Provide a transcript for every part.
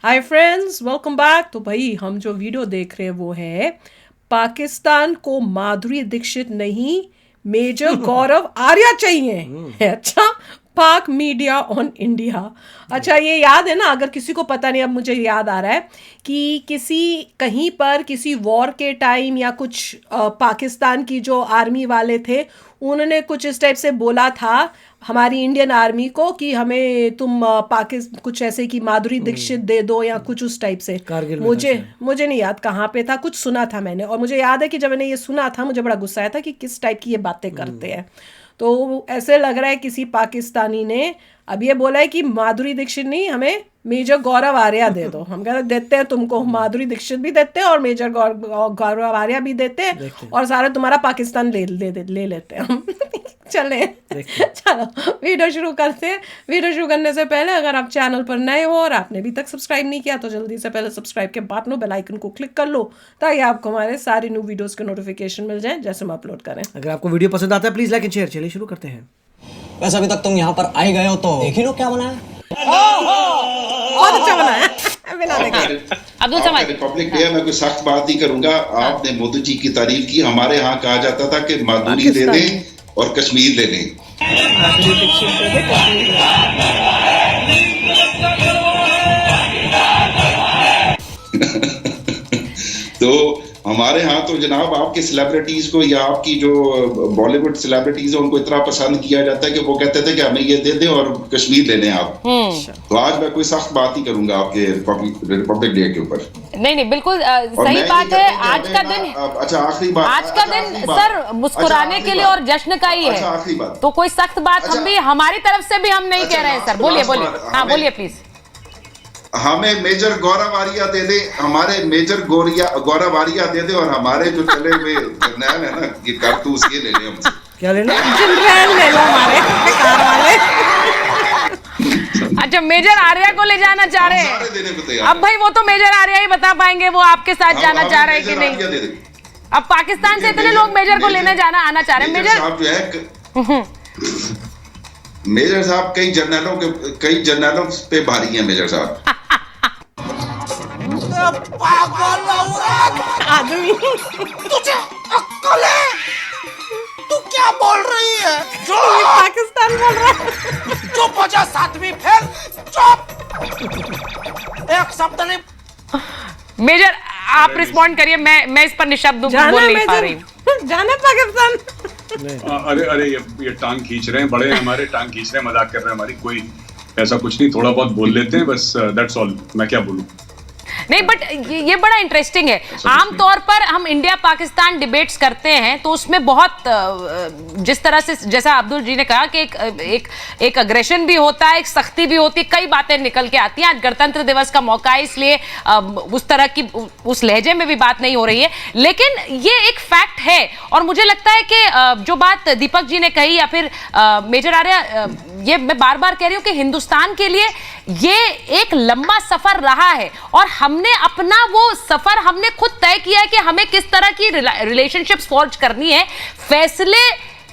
Hi friends, welcome back. तो भाई हम जो वीडियो देख रहे हैं वो है पाकिस्तान को माधुरी दीक्षित नहीं मेजर गौरव आर्या चाहिए। अच्छा, पाक मीडिया ऑन इंडिया। अच्छा, ये याद है ना, अगर किसी को पता नहीं, अब मुझे याद आ रहा है कि कहीं पर किसी वॉर के टाइम या कुछ पाकिस्तान की जो आर्मी वाले थे उन्होंने कुछ इस टाइप से बोला था हमारी इंडियन आर्मी को कि हमें तुम पाकिस्तान कुछ ऐसे कि माधुरी दीक्षित दे दो या कुछ उस टाइप से। मुझे नहीं याद कहाँ पे था, कुछ सुना था मैंने, और मुझे याद है कि जब मैंने ये सुना था मुझे बड़ा गुस्सा आया था कि किस टाइप की ये बातें करते हैं। तो ऐसे लग रहा है किसी पाकिस्तानी ने अब ये बोला है कि माधुरी दीक्षित नहीं, हमें मेजर गौरव आर्या दे दो। हम कहते देते हैं तुमको, माधुरी दीक्षित भी देते हैं और मेजर गौरव आर्या भी देते हैं और सारा तुम्हारा पाकिस्तान ले लेते हैं हम। चले चलो वीडियो शुरू करते हैं। वीडियो शुरू करने से पहले अगर आप चैनल पर नए हो और आपने अभी तक सब्सक्राइब नहीं किया तो जल्दी से पहले सब्सक्राइब के बटन बेल आइकन को क्लिक कर लो ताकि आपको हमारे सारी न्यू वीडियोस के नोटिफिकेशन मिल जाए जैसे हम अपलोड करें। अगर आपको वीडियो पसंद आता है प्लीज लाइक एंड शेयर। चलिए शुरू करते हैं। वैसे अभी तक तुम यहाँ पर आए गए हो तो देख ही लो क्या बनाया। बहुत अच्छा बनाया। अब्दुल समद, रिपब्लिक डे मैं कोई सख्त बात नहीं करूंगा। आपने मोदी जी की तारीफ की। हमारे यहाँ कहा जाता था कि माधुरी दे दें और कश्मीर ले लें। तो हमारे यहाँ तो जनाब आपके सेलिब्रिटीज को या आपकी जो बॉलीवुड सेलिब्रिटीज है उनको इतना पसंद किया जाता है कि वो कहते थे कि हमें ये दे दें और कश्मीर ले लें आप। तो आज मैं कोई सख्त बात ही करूंगा आपके रिपब्लिक डे के ऊपर। नहीं बिल्कुल सही बात है। आज का दिन, अच्छा आखिरी बात, आज का दिन सर मुस्कुराने के लिए और जश्न का ही है। आखिरी बात, तो कोई सख्त बात हम भी हमारी तरफ से भी हम नहीं कह रहे हैं सर। बोलिए हाँ बोलिए प्लीज। हमें मेजर गौरव आर्या दे दे, हमारे मेजर गौरव आर्या दे दे और हमारे जो चले हुए जर्नैल है ना ये कारतूस ये ले ले हमसे। क्या लेना? जनरल ले लो हमारे कार वाले। अच्छा, मेजर आर्या को ले जाना चाह रहे हैं। अब भाई वो तो मेजर आर्या ही बता पाएंगे वो आपके साथ जाना चाह रहे हैं कि नहीं। अब पाकिस्तान से इतने लोग मेजर को लेने आना चाह रहे हैं। मेजर साहब जो है मेजर साहब कई जर्नलों पे भारी है मेजर साहब। आदमी तुझे अक्ल है? तू क्या बोल रही है? जो पाकिस्तान बोल रहा है। चुप हो जा सातवीं फेल, चुप। एक शब्द नहीं। मेजर आप रिस्पॉन्ड करिए। मैं इस पर निशब्द बोल नहीं पा रही। जाना पाकिस्तान। अरे ये टांग खींच रहे हैं, बड़े हमारे टांग खींच रहे हैं, मजाक कर रहे हैं हमारी। कोई ऐसा कुछ नहीं, थोड़ा बहुत बोल लेते हैं बस, दैट्स ऑल। मैं क्या बोलूं। नहीं बट ये बड़ा इंटरेस्टिंग है। आमतौर पर हम इंडिया पाकिस्तान डिबेट्स करते हैं तो उसमें बहुत जिस तरह से, जैसा अब्दुल जी ने कहा कि एक अग्रेशन भी होता है, एक सख्ती भी होती है, कई बातें निकल के आती हैं। आज गणतंत्र दिवस का मौका है इसलिए उस तरह की उस लहजे में भी बात नहीं हो रही है, लेकिन ये एक फैक्ट है। और मुझे लगता है कि जो बात दीपक जी ने कही या फिर मेजर आर्या, ये मैं बार बार कह रही हूं कि हिंदुस्तान के लिए ये एक लंबा सफर रहा है और हमने अपना वो सफर हमने खुद तय किया है कि हमें किस तरह की रिलेशनशिप्स फॉर्ज करनी है। फैसले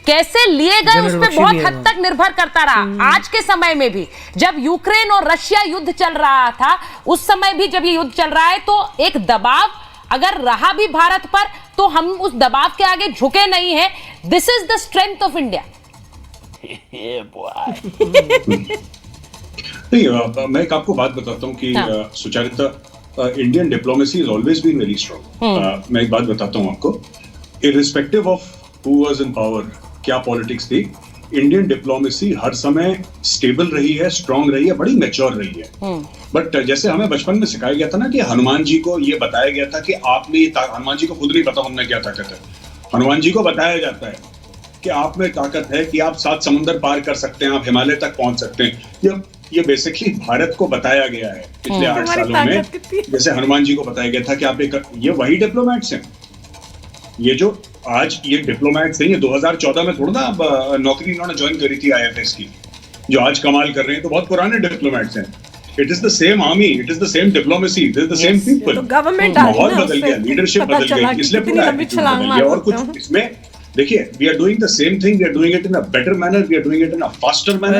कैसे लिए गए उस पर बहुत हद तक निर्भर करता रहा। आज के समय में भी जब यूक्रेन और रशिया युद्ध चल रहा था, उस समय भी जब ये युद्ध चल रहा है तो एक दबाव अगर रहा भी भारत पर तो हम उस दबाव के आगे झुके नहीं है। This is the strength of India. नहीं, मैं एक आपको बात बताता हूँ कि Sucharita, Indian diplomacy is always been very strong. मैं एक बात बताता हूँ आपको, irrespective of who was in power, क्या पॉलिटिक्स थी, इंडियन डिप्लोमेसी हर समय स्टेबल रही है, स्ट्रांग रही है, बड़ी मैच्योर रही है। बट जैसे हमें बचपन में सिखाया गया था ना कि हनुमान जी को ये बताया गया था कि आप में, हनुमान जी को खुद नहीं पता उनमें क्या ताकत है, हनुमान जी को बताया जाता है कि आप में ताकत है कि आप 7 समुंदर पार कर सकते हैं, आप हिमालय तक पहुंच सकते हैं। ये बेसिकली भारत को बताया गया है पिछले 8 सालों में। जैसे हनुमान जी को बताया गया था कि आप ये वही डिप्लोमेट्स हैं। ये जो आज ये डिप्लोमेट्स हैं, ये 2014 में थोड़ा ना नौकरी इन्होंने ज्वाइन करी थी IFS की, जो आज कमाल कर रहे हैं, तो बहुत पुराने डिप्लोमेट्स हैं। It is the same army, it is the same diplomacy, it is the same people. माहौल बदल गया, लीडरशिप बदल गई, इसलिए पूरा एटीट्यूड बदल गया। और कुछ इसमें देखिए, we are doing the same thing, we are doing it in a better manner, we are doing it in a faster manner,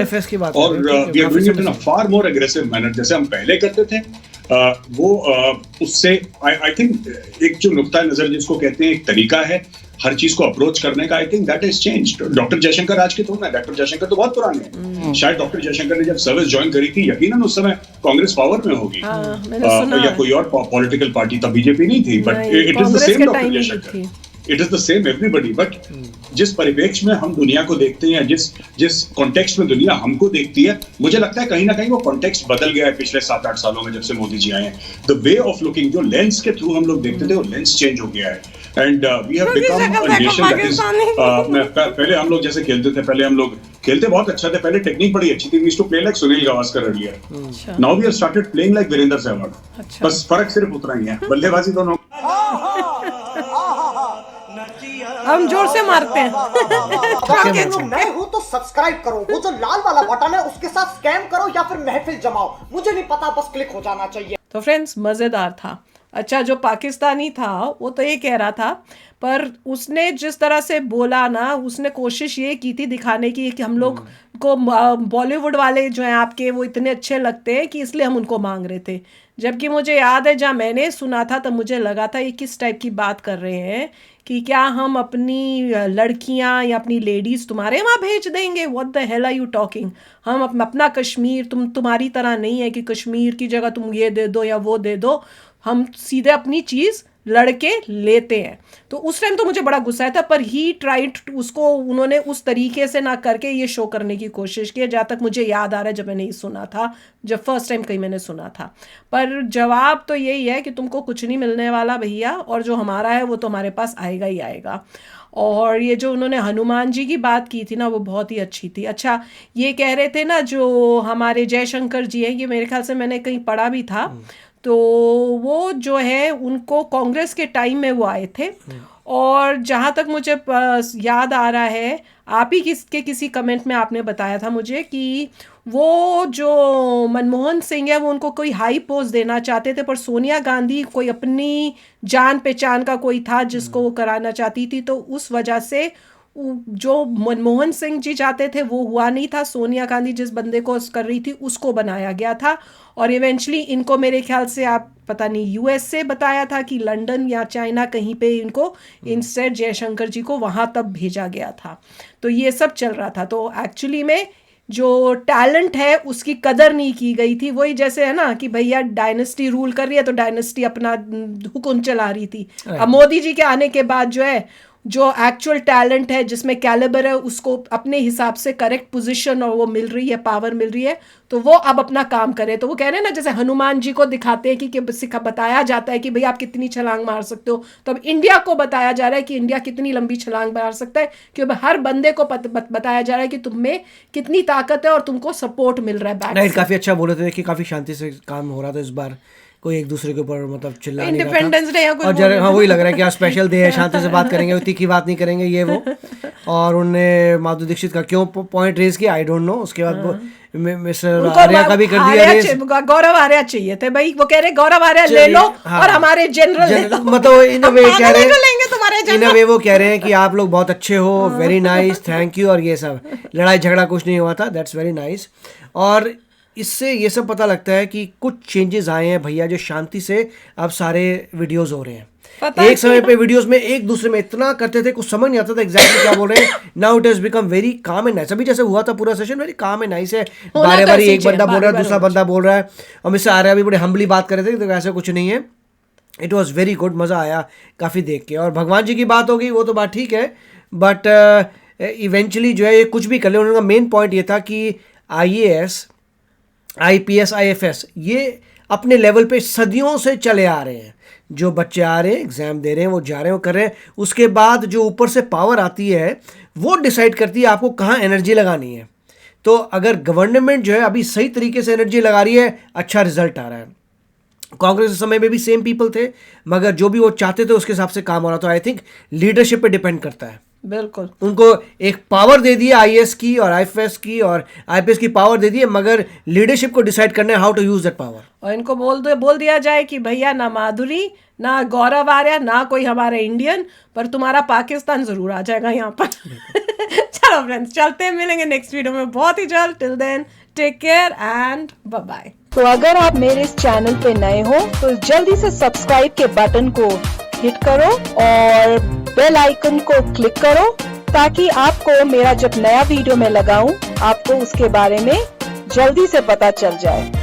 और we are doing it in a far more aggressive manner. जैसे हम पहले करते थे उससे I think एक जो नुक्ता नजर जिसको कहते हैं, एक तरीका है हर चीज को अप्रोच करने का, I think that is changed. Doctor Jaishankar आज के थोड़ा ना, डॉक्टर जयशंकर तो बहुत पुराने हैं। शायद डॉक्टर जयशंकर ने जब सर्विस ज्वाइन करी थी, यकीनन उस समय कांग्रेस पावर में होगी, या कोई और पॉलिटिकल पार्टी, तब बीजेपी नहीं थी, but it is the same doctor Jaishankar, it is the same everybody. But जिस परिप्रेक्ष्य में हम दुनिया को देखते हैं, जिस कॉन्टेक्स्ट में दुनिया हमको देखती है, मुझे लगता है कहीं ना कहीं वो कॉन्टेक्स्ट बदल गया है पिछले 7-8 सालों में, जब से मोदी जी आए हैं। द वे ऑफ लुकिंग, जो लेंस के थ्रू हम लोग देखते थे, वो लेंस चेंज हो गया है। And we have become a nation that is, पहले हम लोग जैसे खेलते थे, पहले हम लोग खेलते बहुत अच्छा थे, पहले टेक्निक बड़ी अच्छी थी, we used to play like Sunil Gavaskar earlier, now we have started playing like Virender Sehwag. बस फर्क सिर्फ उतना ही है, बल्लेबाजी दोनों हम जोर से मारते हैं। अगर तुम नए हो तो सब्सक्राइब करो, वो जो लाल वाला बटन है उसके साथ स्कैम करो या फिर महफिल जमाओ, मुझे नहीं पता, बस क्लिक हो जाना चाहिए। तो फ्रेंड्स, मजेदार था। अच्छा, जो पाकिस्तानी था वो तो ये कह रहा था, पर उसने जिस तरह से बोला ना, उसने कोशिश ये की थी दिखाने की कि हम लोग को बॉलीवुड वाले जो हैं आपके, वो इतने अच्छे लगते हैं कि इसलिए हम उनको मांग रहे थे। जबकि मुझे याद है, जहाँ मैंने सुना था तब मुझे लगा था ये किस टाइप की बात कर रहे हैं, कि क्या हम अपनी लड़कियां या अपनी लेडीज़ तुम्हारे वहाँ भेज देंगे? What the hell are you talking? हम अपना कश्मीर, तुम्हारी तरह नहीं है कि कश्मीर की जगह तुम ये दे दो या वो दे दो, हम सीधे अपनी चीज़ लड़के लेते हैं। तो उस टाइम तो मुझे बड़ा गुस्सा आया था, पर ही ट्राइड, उसको उन्होंने उस तरीके से ना करके ये शो करने की कोशिश की, जहाँ तक मुझे याद आ रहा है जब मैंने ये सुना था, जब फर्स्ट टाइम कहीं मैंने सुना था। पर जवाब तो यही है कि तुमको कुछ नहीं मिलने वाला भैया, और जो हमारा है वो तो हमारे पास आएगा ही आएगा। और ये जो उन्होंने हनुमान जी की बात की थी ना, वो बहुत ही अच्छी थी। अच्छा, ये कह रहे थे ना जो हमारे जयशंकर जी हैं, ये मेरे ख्याल से मैंने कहीं पढ़ा भी था, तो वो जो है उनको कांग्रेस के टाइम में वो आए थे, और जहाँ तक मुझे याद आ रहा है, आप ही किसी कमेंट में आपने बताया था मुझे कि वो जो मनमोहन सिंह है वो उनको कोई हाई पोस्ट देना चाहते थे, पर सोनिया गांधी कोई अपनी जान पहचान का कोई था जिसको वो कराना चाहती थी, तो उस वजह से जो मनमोहन सिंह जी चाहते थे वो हुआ नहीं था। सोनिया गांधी जिस बंदे को कर रही थी उसको बनाया गया था, और इवेंचुअली इनको मेरे ख्याल से, आप पता नहीं यूएस से बताया था कि लंदन या चाइना कहीं पे इनको इंस्टेड जयशंकर जी को वहाँ तब भेजा गया था। तो ये सब चल रहा था। तो एक्चुअली में जो टैलेंट है उसकी कदर नहीं की गई थी। वही जैसे है ना कि भैया डायनेस्टी रूल कर रही है तो डायनेस्टी अपना हुक्म चला रही थी। अब मोदी जी के आने के बाद जो है, जो एक्चुअल टैलेंट है, जिसमें कैलिबर है, उसको अपने हिसाब से करेक्ट पोजीशन और वो मिल रही है, पावर मिल रही है, तो वो अब अपना काम करे। तो वो कह रहे हैं ना, जैसे हनुमान जी को दिखाते हैं कि बताया जाता है कि भैया आप कितनी छलांग मार सकते हो, तो अब इंडिया को बताया जा रहा है कि इंडिया कितनी लंबी छलांग मार सकता है, क्योंकि हर बंदे को बताया जा रहा है कि तुम में कितनी ताकत है और तुमको सपोर्ट मिल रहा है बैक से। काफी अच्छा बोले थे कि काफी शांति से काम हो रहा था इस बार, कोई एक दूसरे के ऊपर मतलब चिल्ला नहीं रहा था। इंडिपेंडेंस डे और जरा हाँ वही लग रहा है कि आज स्पेशल डे है, शांति से बात करेंगे, तीखी बात नहीं करेंगे ये वो। और उन्होंने माधुरी दीक्षित का क्यों पॉइंट रेज किया आई डोंट नो। उसके बाद मिस्टर आर्या का भी कर दिया रेज। गौरव आर्या चाहिए थे भाई, वो कह रहे गौरव आर्या ले लो और हमारे जनरल मतलब इन वे कह रहे हैं, इन वे वो कह रहे हैं कि आप लोग बहुत अच्छे हो, वेरी नाइस, थैंक यू, और ये सब लड़ाई झगड़ा कुछ नहीं हुआ था, दैट्स वेरी नाइस। और इससे ये सब पता लगता है कि कुछ चेंजेस आए हैं भैया, जो शांति से अब सारे वीडियोस हो रहे हैं। एक समय पे वीडियोस में एक दूसरे में इतना करते थे, कुछ समझ नहीं आता था एग्जैक्टली क्या बोल रहे हैं। Now it has become very calm and nice. अभी जैसे हुआ था पूरा session very calm and nice है, बारे बारी एक बंदा बोल रहा है, दूसरा बंदा बोल रहा है, और मिस्टर आर्या भी बड़े हम्बली बात कर रहे थे, तो ऐसा कुछ नहीं है। इट वॉज वेरी गुड, मज़ा आया काफ़ी देख के। और भगवान जी की बात होगी वो तो बात ठीक है, बट इवेंचुअली जो है ये कुछ भी कर ले, उनका मेन पॉइंट ये था कि IAS IPS IFS ये अपने लेवल पे सदियों से चले आ रहे हैं। जो बच्चे आ रहे हैं, एग्जाम दे रहे हैं, वो जा रहे हैं, वो कर रहे हैं, उसके बाद जो ऊपर से पावर आती है वो डिसाइड करती है आपको कहाँ एनर्जी लगानी है। तो अगर गवर्नमेंट जो है अभी सही तरीके से एनर्जी लगा रही है, अच्छा रिजल्ट आ रहा है। कांग्रेस के समय में भी सेम पीपल थे, मगर जो भी वो चाहते थे उसके हिसाब से काम हो रहा था। आई थिंक लीडरशिप पे डिपेंड करता है। बिल्कुल, उनको एक पावर दे दी है IAS की और IFS की और IPS की पावर दे दी है, मगर लीडरशिप को डिसाइड करना है how to use that power. और इनको बोल दिया जाए कि भैया ना माधुरी, ना गौरव आर्या, ना कोई हमारे इंडियन, पर तुम्हारा पाकिस्तान जरूर आ जाएगा यहाँ पर। चलो फ्रेंड्स, चलते हैं, मिलेंगे नेक्स्ट वीडियो में बहुत ही जल्द। Till then take care and bye bye. तो अगर आप मेरे इस चैनल पे नए हो तो जल्दी से सब्सक्राइब के बटन को हिट करो और बेल आइकन को क्लिक करो ताकि आपको मेरा जब नया वीडियो मैं लगाऊं आपको उसके बारे में जल्दी से पता चल जाए।